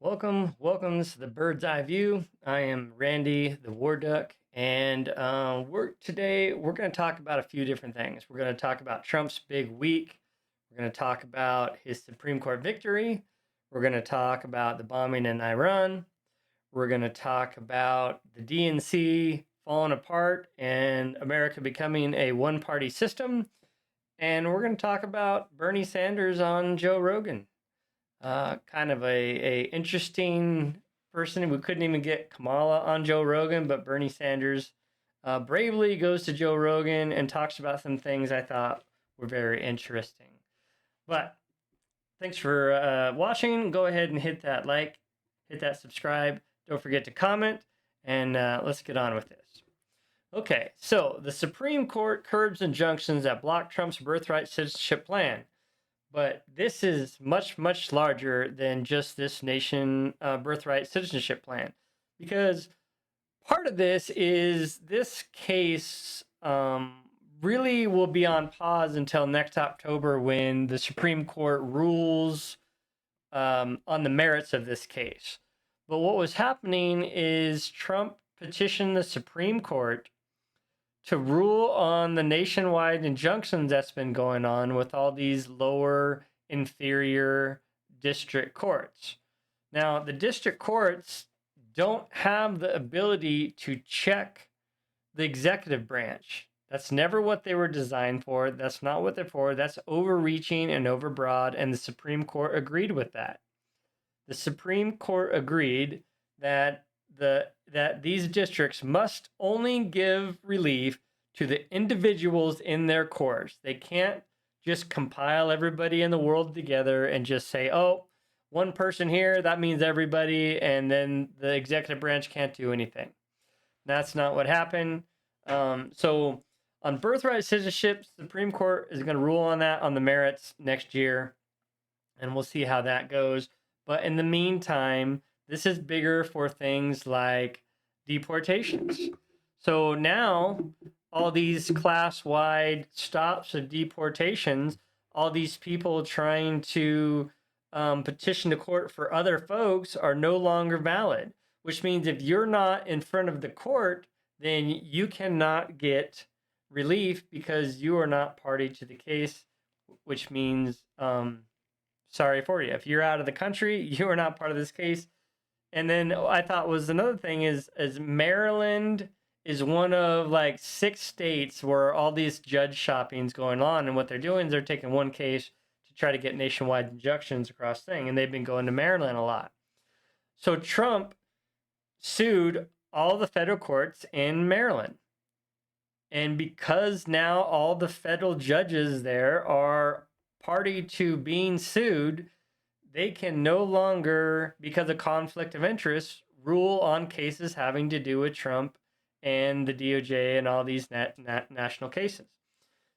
Welcome to the Bird's Eye View. I am Randy, the War Duck, and we're going to talk about a few different things. We're going to talk about Trump's big week. We're going to talk about his Supreme Court victory. We're going to talk about the bombing in Iran. We're going to talk about the DNC falling apart and America becoming a one-party system. And we're going to talk about Bernie Sanders on Joe Rogan. Kind of a interesting person. We couldn't even get Kamala on Joe Rogan, but Bernie Sanders bravely goes to Joe Rogan and talks about some things I thought were very interesting. But thanks for watching. Go ahead and hit that like, hit that subscribe. Don't forget to comment, and let's get on with this. Okay, so the Supreme Court curbs injunctions that block Trump's birthright citizenship plan. But this is much, much larger than just this nation birthright citizenship plan. Because part of this is this case really will be on pause until next October when the Supreme Court rules on the merits of this case. But what was happening is Trump petitioned the Supreme Court to rule on the nationwide injunctions that's been going on with all these lower inferior district courts. Now, the district courts don't have the ability to check the executive branch. That's never what they were designed for. That's not what they're for. That's overreaching and overbroad, and the Supreme Court agreed with that. The Supreme Court agreed that these districts must only give relief to the individuals in their courts. They can't just compile everybody in the world together and just say, oh, one person here, that means everybody, and then the executive branch can't do anything. That's not what happened. So on birthright citizenship, Supreme Court is going to rule on that on the merits next year, and we'll see how that goes. But in the meantime, this is bigger for things like deportations. So now all these class-wide stops of deportations, all these people trying to petition the court for other folks are no longer valid, which means if you're not in front of the court, then you cannot get relief because you are not party to the case, which means sorry for you. If you're out of the country, you are not part of this case. And then I thought was another thing is Maryland is one of like 6 states where all these judge shopping's going on. And what they're doing is they're taking one case to try to get nationwide injunctions across thing. And they've been going to Maryland a lot. So Trump sued all the federal courts in Maryland. And because now all the federal judges there are party to being sued, they can no longer, because of conflict of interest, rule on cases having to do with Trump and the DOJ and all these national cases.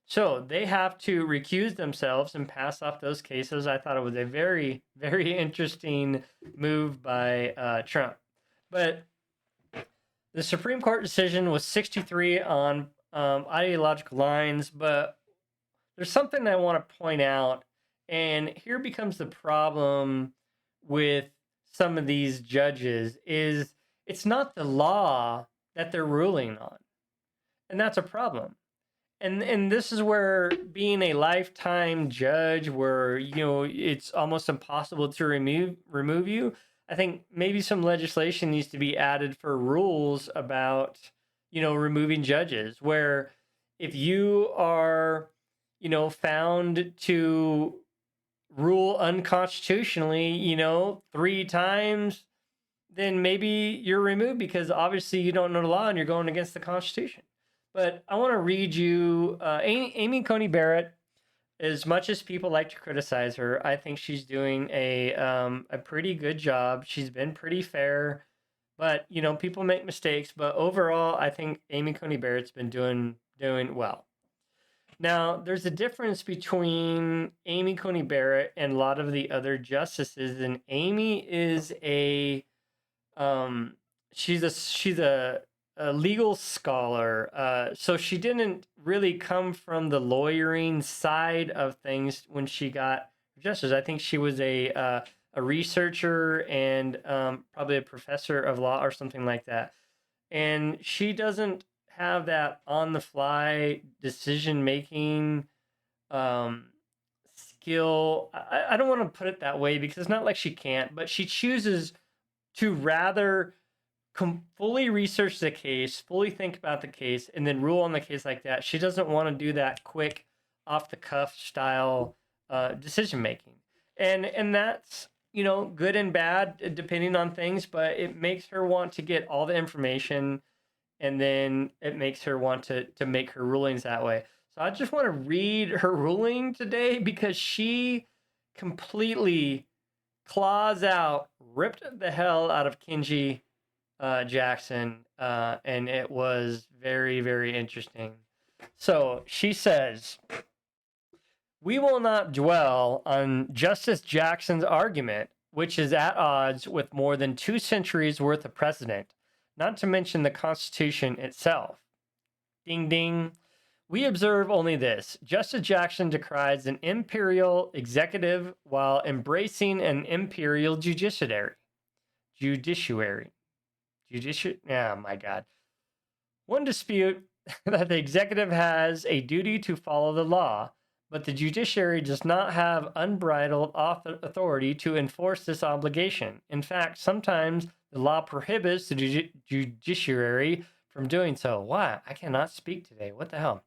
So they have to recuse themselves and pass off those cases. I thought it was a very, very interesting move by Trump. But the Supreme Court decision was 63 on ideological lines, but there's something I want to point out. And here becomes the problem with some of these judges is it's not the law that they're ruling on. And that's a problem. And this is where being a lifetime judge where, it's almost impossible to remove you. I think maybe some legislation needs to be added for rules about, removing judges where if you are, found to rule unconstitutionally, 3 times, then maybe you're removed because obviously you don't know the law and you're going against the Constitution. But I want to read you Amy Coney Barrett. As much as people like to criticize her, I think she's doing a pretty good job. She's been pretty fair, but people make mistakes. But overall, I think Amy Coney Barrett's been doing well. Now, there's a difference between Amy Coney Barrett and a lot of the other justices, and Amy is she's a legal scholar, so she didn't really come from the lawyering side of things when she got justice. I think she was a a researcher and probably a professor of law or something like that. And she doesn't have that on the fly decision making um, skill. I don't want to put it that way because it's not like she can't, but she chooses to rather fully research the case, fully think about the case, and then rule on the case like that. She doesn't want to do that quick, off the cuff style decision making, and that's good and bad depending on things. But it makes her want to get all the information, and then it makes her want to make her rulings that way. So I just want to read her ruling today because she completely claws out, ripped the hell out of Kenji Jackson, and it was very, very interesting. So she says, "We will not dwell on Justice Jackson's argument, which is at odds with more than 2 centuries worth of precedent, not to mention the Constitution itself. Ding ding. We observe only this. Justice Jackson decries an imperial executive while embracing an imperial judiciary. Oh my God. One dispute that the executive has a duty to follow the law, but the judiciary does not have unbridled authority to enforce this obligation. In fact, sometimes the law prohibits the judiciary from doing so." Why? I cannot speak today. What the hell?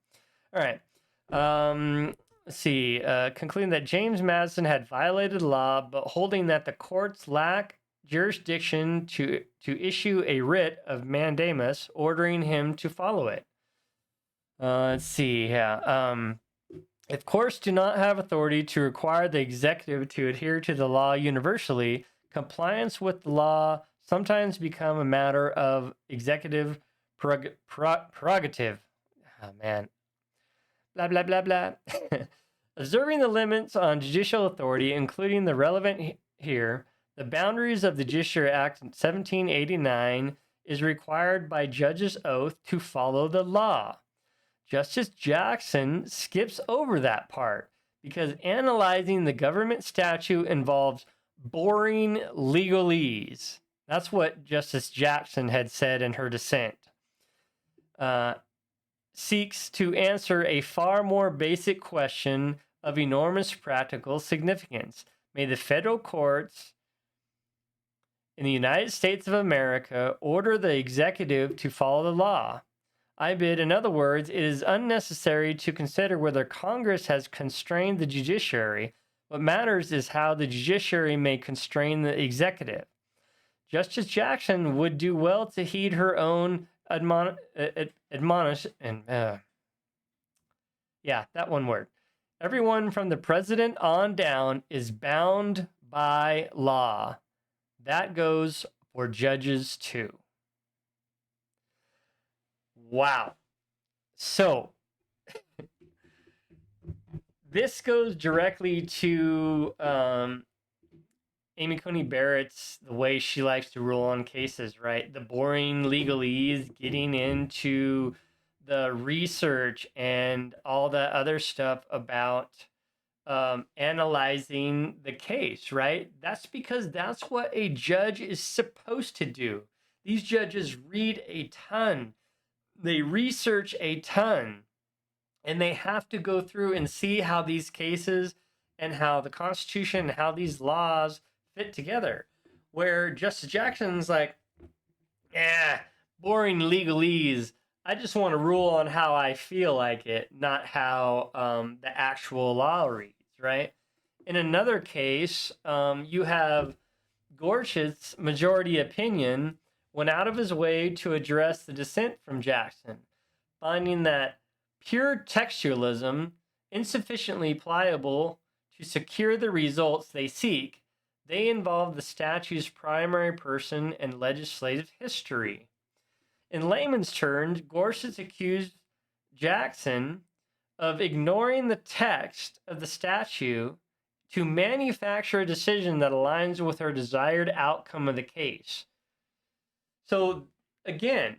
All right. Let's see. Concluding that James Madison had violated the law, but holding that the courts lack jurisdiction to issue a writ of mandamus, ordering him to follow it. Let's see. Yeah. If courts do not have authority to require the executive to adhere to the law universally, compliance with the law sometimes become a matter of executive prerogative. Oh, man. Blah, blah, blah, blah. Observing the limits on judicial authority, including the relevant here, the boundaries of the Judiciary Act 1789 is required by judge's oath to follow the law. Justice Jackson skips over that part because analyzing the government statute involves boring legalese. That's what Justice Jackson had said in her dissent. Seeks to answer a far more basic question of enormous practical significance. May the federal courts in the United States of America order the executive to follow the law. I bid, in other words, it is unnecessary to consider whether Congress has constrained the judiciary. What matters is how the judiciary may constrain the executive. Justice Jackson would do well to heed her own admonish and that one word. Everyone from the president on down is bound by law. That goes for judges too. Wow. So this goes directly to Amy Coney Barrett's, the way she likes to rule on cases, right? The boring legalese, getting into the research and all that other stuff about analyzing the case, right? That's because that's what a judge is supposed to do. These judges read a ton. They research a ton. And they have to go through and see how these cases and how the Constitution and how these laws fit together. Where Justice Jackson's like, boring legalese. I just want to rule on how I feel like it, not how the actual law reads, right? In another case, you have Gorsuch's majority opinion went out of his way to address the dissent from Jackson, finding that pure textualism insufficiently pliable to secure the results they seek. They involve the statute's primary person and legislative history. In layman's terms, Gorsuch accused Jackson of ignoring the text of the statute to manufacture a decision that aligns with her desired outcome of the case. So, again,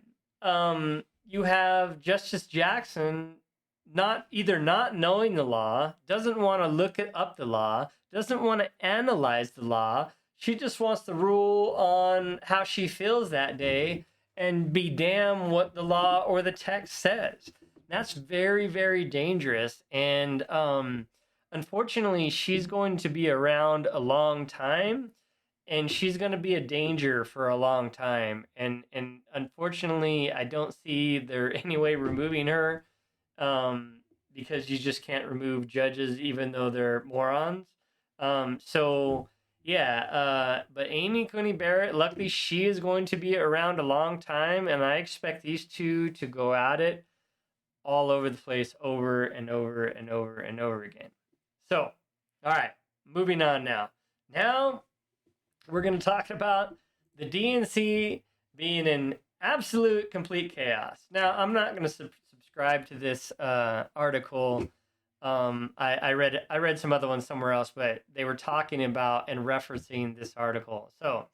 you have Justice Jackson not knowing the law, doesn't want to look up the law, doesn't want to analyze the law, She just wants to rule on how she feels that day and be damn what the law or the text says. That's very, very dangerous. And unfortunately, she's going to be around a long time, and she's going to be a danger for a long time. And unfortunately, I don't see there any way removing her, because you just can't remove judges even though they're morons. So yeah, but Amy Coney Barrett, luckily she is going to be around a long time, and I expect these two to go at it all over the place over and over and over and over again. So, all right, moving on now. Now we're going to talk about the DNC being in absolute complete chaos. Now, I'm not going to subscribe to this article. I read some other ones somewhere else, but they were talking about and referencing this article. So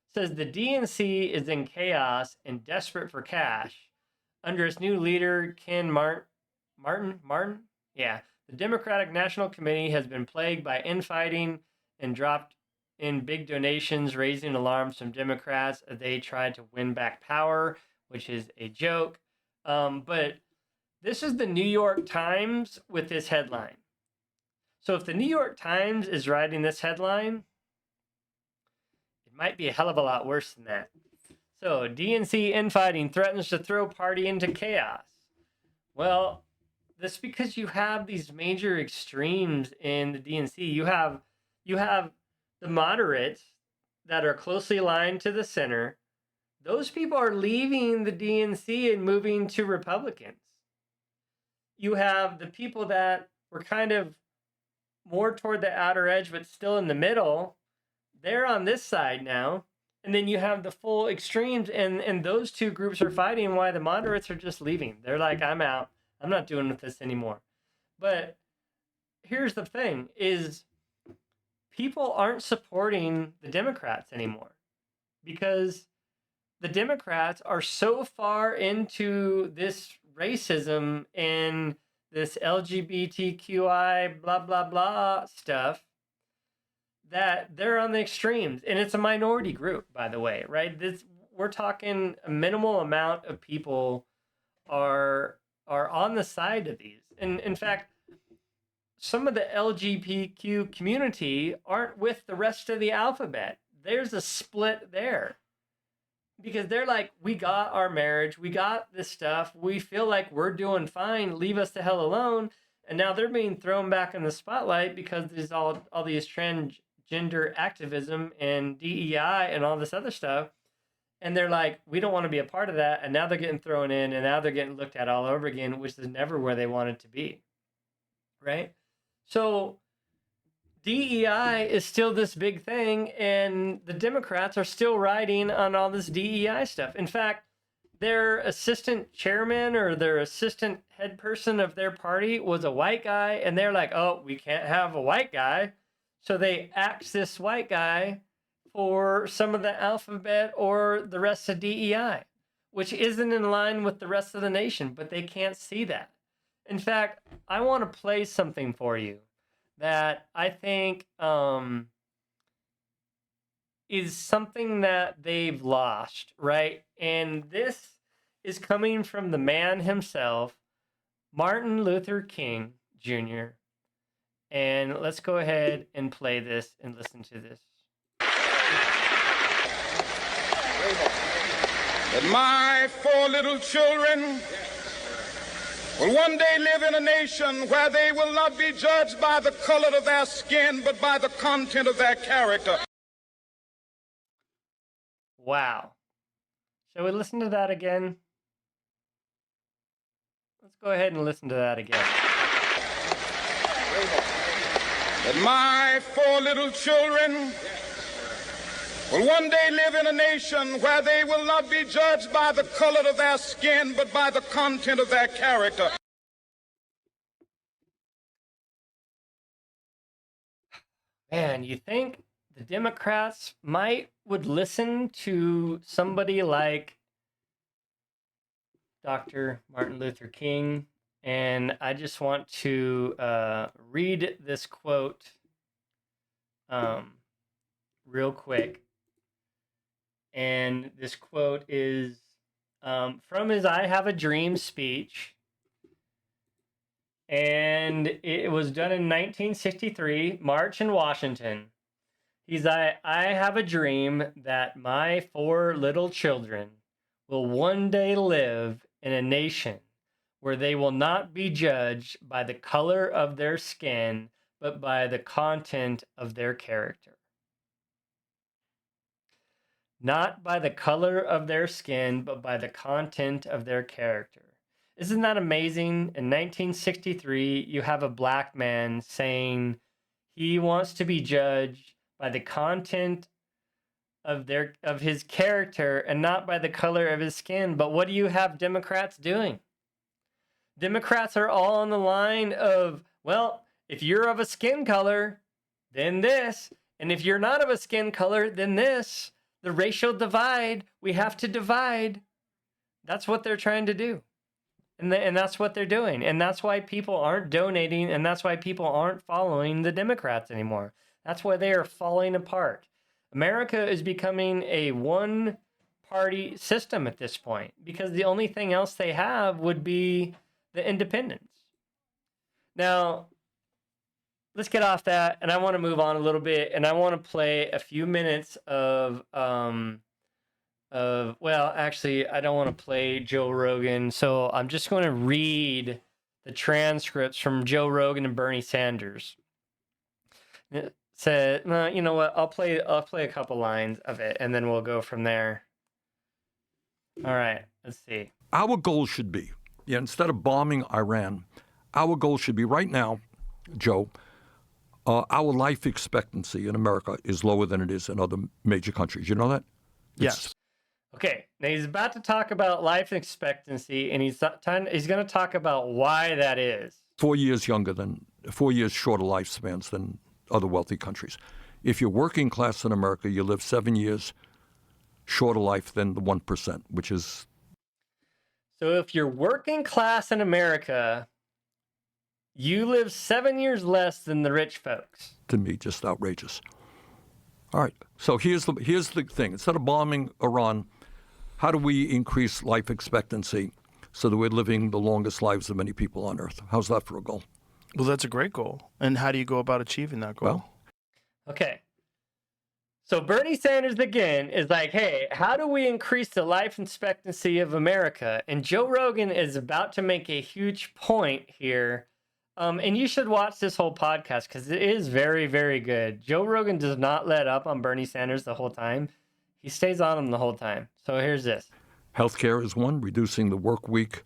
it says the DNC is in chaos and desperate for cash under its new leader, Ken Martin. Yeah, the Democratic National Committee has been plagued by infighting and dropped in big donations, raising alarms from Democrats as they tried to win back power, which is a joke. But this is the New York Times with this headline. So if the New York Times is writing this headline, it might be a hell of a lot worse than that. So DNC infighting threatens to throw party into chaos. Well, that's because you have these major extremes in the DNC. You have the moderates that are closely aligned to the center. Those people are leaving the DNC and moving to Republicans. You have the people that were kind of more toward the outer edge, but still in the middle. They're on this side now. And then you have the full extremes, and those two groups are fighting why the moderates are just leaving. They're like, I'm out. I'm not doing with this anymore. But here's the thing is people aren't supporting the Democrats anymore because the Democrats are so far into this racism and this LGBTQI blah, blah, blah stuff that they're on the extremes. And it's a minority group, by the way, right? We're talking a minimal amount of people are on the side of these. And in fact, some of the LGBTQ community aren't with the rest of the alphabet. There's a split there because they're like, we got our marriage, we got this stuff, we feel like we're doing fine, leave us the hell alone. And now they're being thrown back in the spotlight because there's all these transgender activism and DEI and all this other stuff. And they're like, we don't want to be a part of that. And now they're getting thrown in, and now they're getting looked at all over again, which is never where they wanted to be. Right? So DEI is still this big thing, and the Democrats are still riding on all this DEI stuff. In fact, their assistant chairman or their assistant head person of their party was a white guy, and they're like, oh, we can't have a white guy. So they axed this white guy for some of the alphabet or the rest of DEI, which isn't in line with the rest of the nation, but they can't see that. In fact, I want to play something for you that I think is something that they've lost, right? And this is coming from the man himself, Martin Luther King Jr. And let's go ahead and play this and listen to this. That my four little children will one day live in a nation where they will not be judged by the color of their skin, but by the content of their character. Wow. Shall we listen to that again? Let's go ahead and listen to that again. That my four little children will one day live in a nation where they will not be judged by the color of their skin, but by the content of their character. Man, you think the Democrats would listen to somebody like Dr. Martin Luther King? And I just want to read this quote real quick. And this quote is from his I Have a Dream speech. And it was done in 1963, March in Washington. He's I have a dream that my 4 little children will one day live in a nation where they will not be judged by the color of their skin, but by the content of their character. Not by the color of their skin, but by the content of their character. Isn't that amazing? In 1963, you have a black man saying he wants to be judged by the content of his character and not by the color of his skin. But what do you have Democrats doing? Democrats are all on the line of, well, if you're of a skin color, then this. And if you're not of a skin color, then this. The racial divide, we have to divide. That's what they're trying to do. And that's what they're doing. And that's why people aren't donating. And that's why people aren't following the Democrats anymore. That's why they are falling apart. America is becoming a one-party system at this point because the only thing else they have would be the independents. Now, let's get off that, and I want to move on a little bit, and I want to play a few minutes of well, actually, I don't want to play Joe Rogan, so I'm just going to read the transcripts from Joe Rogan and Bernie Sanders. It said, no, you know what? I'll play a couple lines of it, and then we'll go from there. All right, let's see. Our goal should be, instead of bombing Iran, our goal should be right now, Joe, our life expectancy in America is lower than it is in other major countries. You know that? Yes. Okay, now he's about to talk about life expectancy, and he's going to talk about why that is. 4 years shorter lifespans than other wealthy countries. If you're working class in America, you live 7 years shorter life than the 1%, which is... So if you're working class in America, you live 7 years less than the rich folks. To me, just outrageous. All right, so here's the thing. Instead of bombing Iran, how do we increase life expectancy so that we're living the longest lives of many people on Earth? How's that for a goal? Well, that's a great goal. And how do you go about achieving that goal? Well, okay. So Bernie Sanders, again, is like, hey, how do we increase the life expectancy of America? And Joe Rogan is about to make a huge point here. And you should watch this whole podcast because it is very, very good. Joe Rogan does not let up on Bernie Sanders the whole time. He stays on him the whole time. So here's this. Healthcare is one. Reducing the work week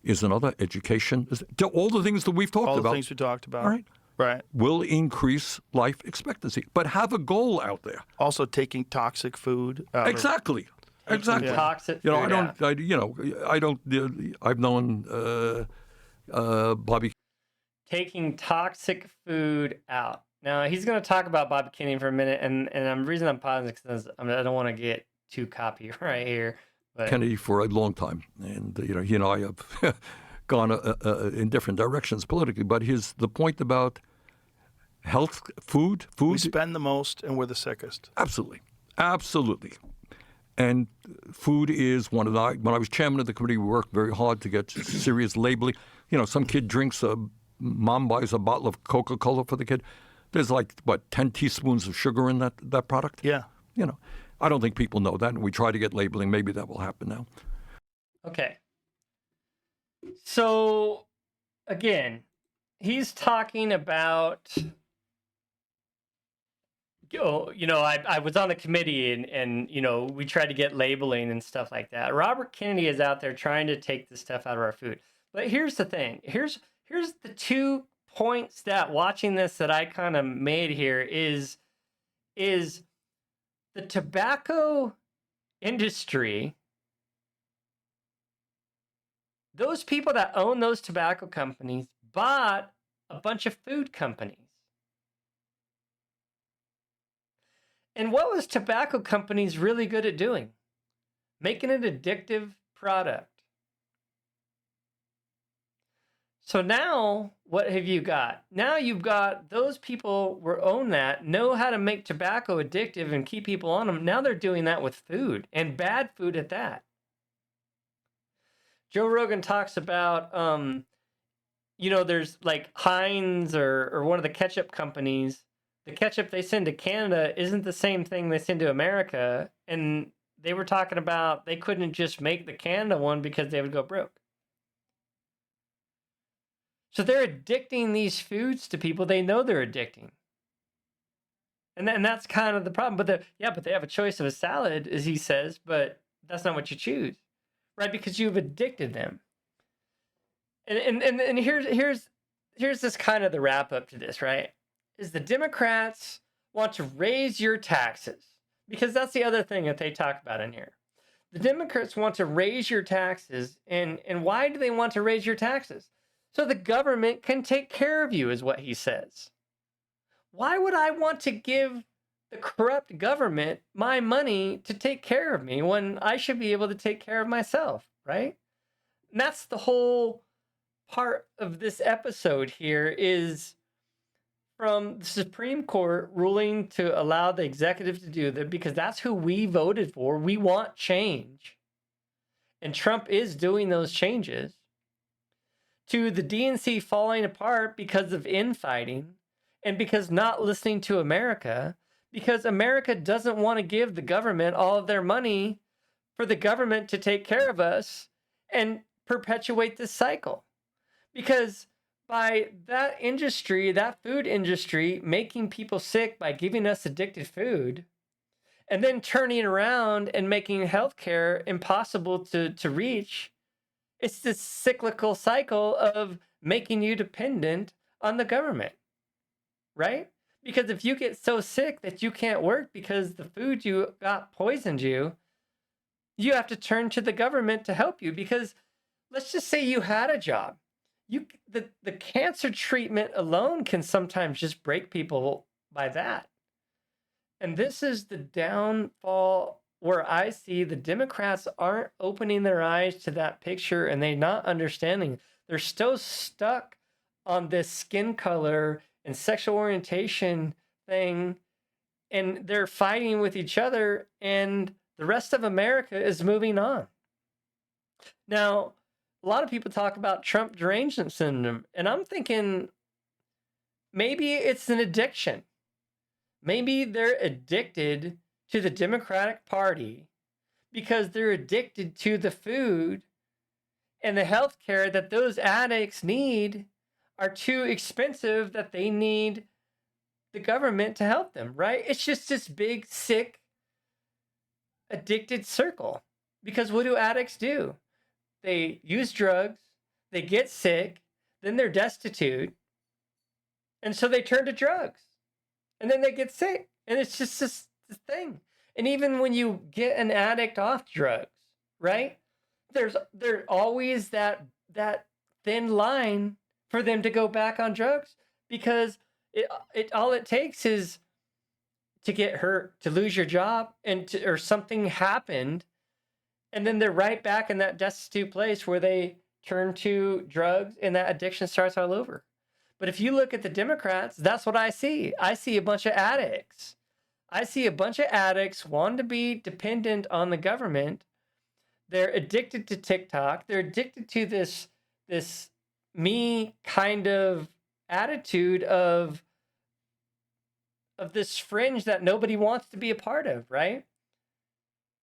is another. Education is all the things that we've talked about. All the things we talked about. All right. Right. Will increase life expectancy, but have a goal out there. Also taking toxic food. Exactly. Exactly. Toxic You know, food I've known Bobby. Taking toxic food out. Now, he's going to talk about Bobby Kennedy for a minute, and the reason I'm pausing is because I don't want to get too copyright here. But Kennedy for a long time, and he and I have gone in different directions politically. But the point about health, food. We spend the most, and we're the sickest. Absolutely. And food is one of the. When I was chairman of the committee, we worked very hard to get serious labeling. Some kid drinks mom buys a bottle of Coca-Cola for the kid. There's 10 teaspoons of sugar in that product? Yeah. I don't think people know that, and we try to get labeling. Maybe that will happen now. Okay. So, again, he's talking about, I was on the committee and we tried to get labeling and stuff like that. Robert Kennedy is out there trying to take this stuff out of our food. But here's the thing. Here's the 2 points that watching this that I kind of made here is the tobacco industry. Those people that own those tobacco companies bought a bunch of food companies. And what was tobacco companies really good at doing? Making an addictive product. So now what have you got? Now you've got those people who own that, know how to make tobacco addictive and keep people on them. Now they're doing that with food, and bad food at that. Joe Rogan talks about, there's like Heinz or one of the ketchup companies. The ketchup they send to Canada isn't the same thing they send to America. And they were talking about they couldn't just make the Canada one because they would go broke. So they're addicting these foods to people they know they're addicting. And that's kind of the problem. But they have a choice of a salad, as he says, but that's not what you choose, right? Because you've addicted them. And here's this kind of the wrap up to this, right? Is the Democrats want to raise your taxes, because that's the other thing that they talk about in here. The Democrats want to raise your taxes, and why do they want to raise your taxes? So the government can take care of you, is what he says. Why would I want to give the corrupt government my money to take care of me when I should be able to take care of myself, right? And that's the whole part of this episode here, is from the Supreme Court ruling to allow the executive to do that, because that's who we voted for. We want change. And Trump is doing those changes. To the DNC falling apart because of infighting and because not listening to America, because America doesn't want to give the government all of their money for the government to take care of us and perpetuate this cycle. Because by that industry, that food industry, making people sick by giving us addicted food, and then turning around and making healthcare impossible to reach, it's this cyclical cycle of making you dependent on the government, right? Because if you get so sick that you can't work because the food you got poisoned you, you have to turn to the government to help you. Because let's just say you had a job. The cancer treatment alone can sometimes just break people by that. And this is the downfall where I see the Democrats aren't opening their eyes to that picture, and they're not understanding. They're still stuck on this skin color and sexual orientation thing, and they're fighting with each other, and the rest of America is moving on. Now, a lot of people talk about Trump derangement syndrome, and I'm thinking maybe it's an addiction. Maybe they're addicted to the Democratic Party because they're addicted to the food and the health care that those addicts need are too expensive, that they need the government to help them, right? It's just this big, sick, addicted circle. Because what do addicts do? They use drugs, they get sick, then they're destitute, and so they turn to drugs. And then they get sick. And it's just this thing. And even when you get an addict off drugs, right? There's always that thin line for them to go back on drugs, because it all it takes is to get hurt, to lose your job, or something happened, and then they're right back in that destitute place where they turn to drugs, and that addiction starts all over. But if you look at the Democrats, that's what I see. I see a bunch of addicts. I see a bunch of addicts wanting to be dependent on the government. They're addicted to TikTok. They're addicted to this me kind of attitude of this fringe that nobody wants to be a part of, right?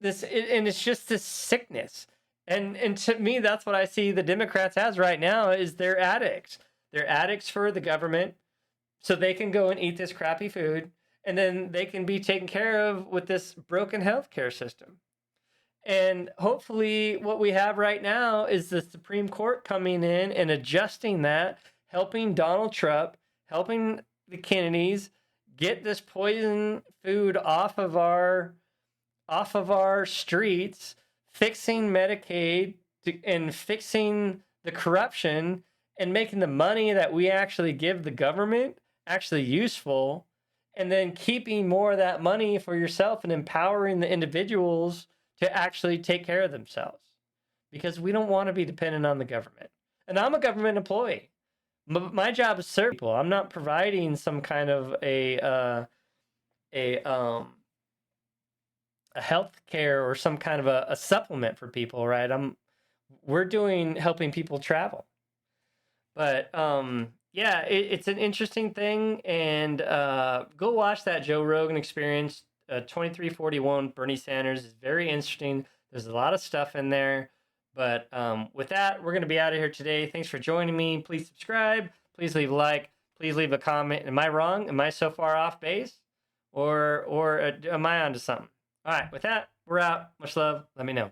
And it's just this sickness. And to me, that's what I see the Democrats as right now, is they're addicts. They're addicts for the government, so they can go and eat this crappy food, and then they can be taken care of with this broken healthcare system. And hopefully what we have right now is the Supreme Court coming in and adjusting that, helping Donald Trump, helping the Kennedys get this poison food off of our streets, fixing Medicaid and fixing the corruption, and making the money that we actually give the government actually useful, and then keeping more of that money for yourself and empowering the individuals to actually take care of themselves. Because we don't want to be dependent on the government. And I'm a government employee. My job is serve people. I'm not providing some kind of a health care or some kind of a supplement for people, right? We're doing helping people travel. But yeah, it's an interesting thing, and go watch that Joe Rogan Experience. 2341 Bernie Sanders is very interesting. There's a lot of stuff in there. But with that, we're going to be out of here today. Thanks for joining me. Please subscribe. Please leave a like. Please leave a comment. Am I wrong? Am I so far off base? Or am I onto something? All right, with that, we're out. Much love. Let me know.